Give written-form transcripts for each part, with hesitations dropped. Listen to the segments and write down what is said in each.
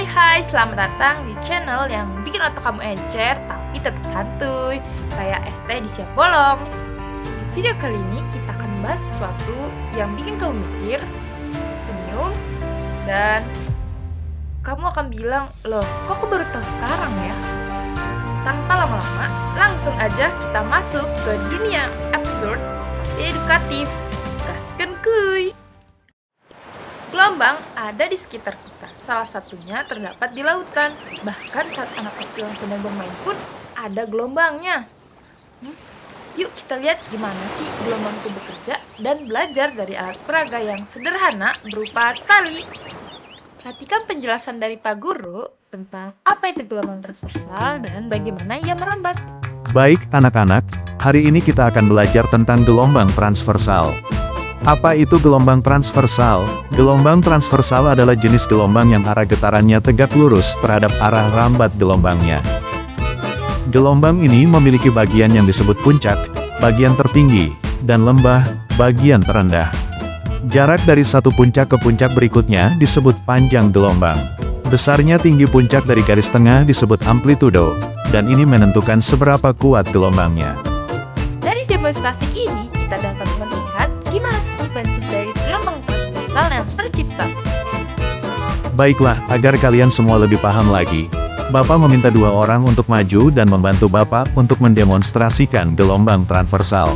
Hai, selamat datang di channel yang bikin otak kamu encer tapi tetap santuy, kayak es teh di siang bolong. Di video kali ini kita akan bahas sesuatu yang bikin kamu mikir, senyum, dan kamu akan bilang, loh kok aku baru tahu sekarang ya? Tanpa lama-lama, langsung aja kita masuk ke dunia absurd tapi edukatif. Gaskeun kuy! Gelombang ada di sekitar kita, salah satunya terdapat di lautan. Bahkan saat anak kecil yang sedang bermain pun ada gelombangnya. Yuk kita lihat gimana sih gelombang itu bekerja dan belajar dari alat peraga yang sederhana berupa tali. Perhatikan penjelasan dari Pak Guru tentang apa itu gelombang transversal dan bagaimana ia merambat. Baik anak-anak, hari ini kita akan belajar tentang gelombang transversal. Apa itu gelombang transversal? Gelombang transversal adalah jenis gelombang yang arah getarannya tegak lurus terhadap arah rambat gelombangnya. Gelombang ini memiliki bagian yang disebut puncak, bagian tertinggi, dan lembah, bagian terendah. Jarak dari satu puncak ke puncak berikutnya disebut panjang gelombang. Besarnya tinggi puncak dari garis tengah disebut amplitudo, dan ini menentukan seberapa kuat gelombangnya. Dari demonstrasi ini, kita dapat melihat gimana sih bentuk dari gelombang transversal yang tercipta. Baiklah, agar kalian semua lebih paham lagi, Bapak meminta dua orang untuk maju dan membantu Bapak untuk mendemonstrasikan gelombang transversal.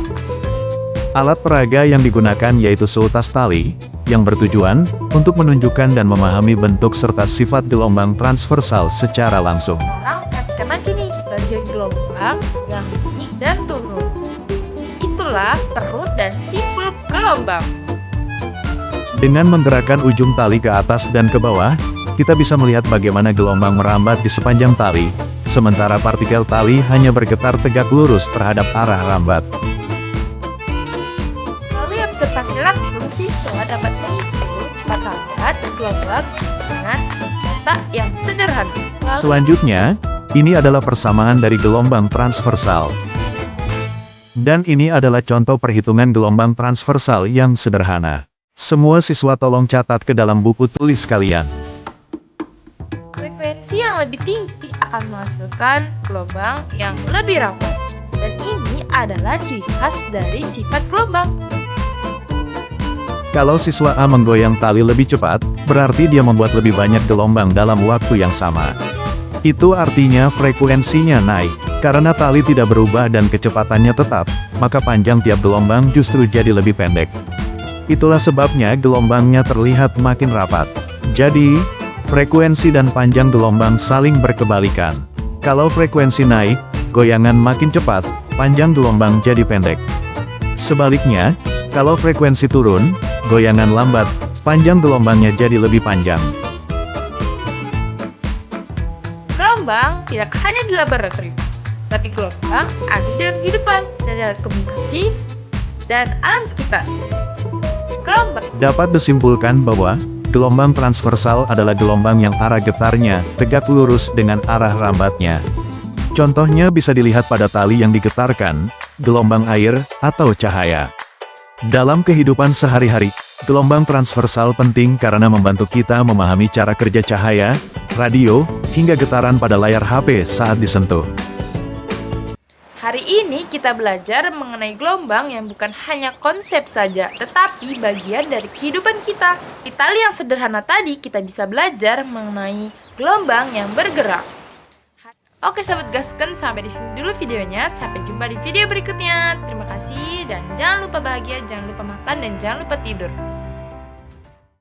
Alat peraga yang digunakan yaitu seutas tali, yang bertujuan untuk menunjukkan dan memahami bentuk serta sifat gelombang transversal secara langsung. Sekarang perhatikan lagi nih bagian gelombang yang naik dan turun. Itulah perut dan simpul gelombang. Dengan menggerakkan ujung tali ke atas dan ke bawah, kita bisa melihat bagaimana gelombang merambat di sepanjang tali, sementara partikel tali hanya bergetar tegak lurus terhadap arah rambat. Melalui observasi langsung, siswa dapat menghitung cepat lambat gelombang dengan data yang sederhana. Selanjutnya, ini adalah persamaan dari gelombang transversal. Dan ini adalah contoh perhitungan gelombang transversal yang sederhana. Semua siswa tolong catat ke dalam buku tulis kalian. Frekuensi yang lebih tinggi akan menghasilkan gelombang yang lebih rambat. Dan ini adalah ciri khas dari sifat gelombang. Kalau siswa A menggoyang tali lebih cepat, berarti dia membuat lebih banyak gelombang dalam waktu yang sama. Itu artinya frekuensinya naik. Karena tali tidak berubah dan kecepatannya tetap, maka panjang tiap gelombang justru jadi lebih pendek. Itulah sebabnya gelombangnya terlihat makin rapat. Jadi, frekuensi dan panjang gelombang saling berkebalikan. Kalau frekuensi naik, goyangan makin cepat, panjang gelombang jadi pendek. Sebaliknya, kalau frekuensi turun, goyangan lambat, panjang gelombangnya jadi lebih panjang. Gelombang tidak hanya di laboratorium, tapi gelombang ada di dalam kehidupan, dari alat komunikasi, dan alam sekitar. Gelombang Dapat disimpulkan bahwa, gelombang transversal adalah gelombang yang arah getarnya tegak lurus dengan arah rambatnya. Contohnya bisa dilihat pada tali yang digetarkan, gelombang air, atau cahaya. Dalam kehidupan sehari-hari, gelombang transversal penting karena membantu kita memahami cara kerja cahaya, radio, hingga getaran pada layar HP saat disentuh. Hari ini kita belajar mengenai gelombang yang bukan hanya konsep saja, tetapi bagian dari kehidupan kita. Di tali yang sederhana tadi, kita bisa belajar mengenai gelombang yang bergerak. Oke sahabat Gaskeun, sampai di sini dulu videonya. Sampai jumpa di video berikutnya. Terima kasih dan jangan lupa bahagia, jangan lupa makan, dan jangan lupa tidur.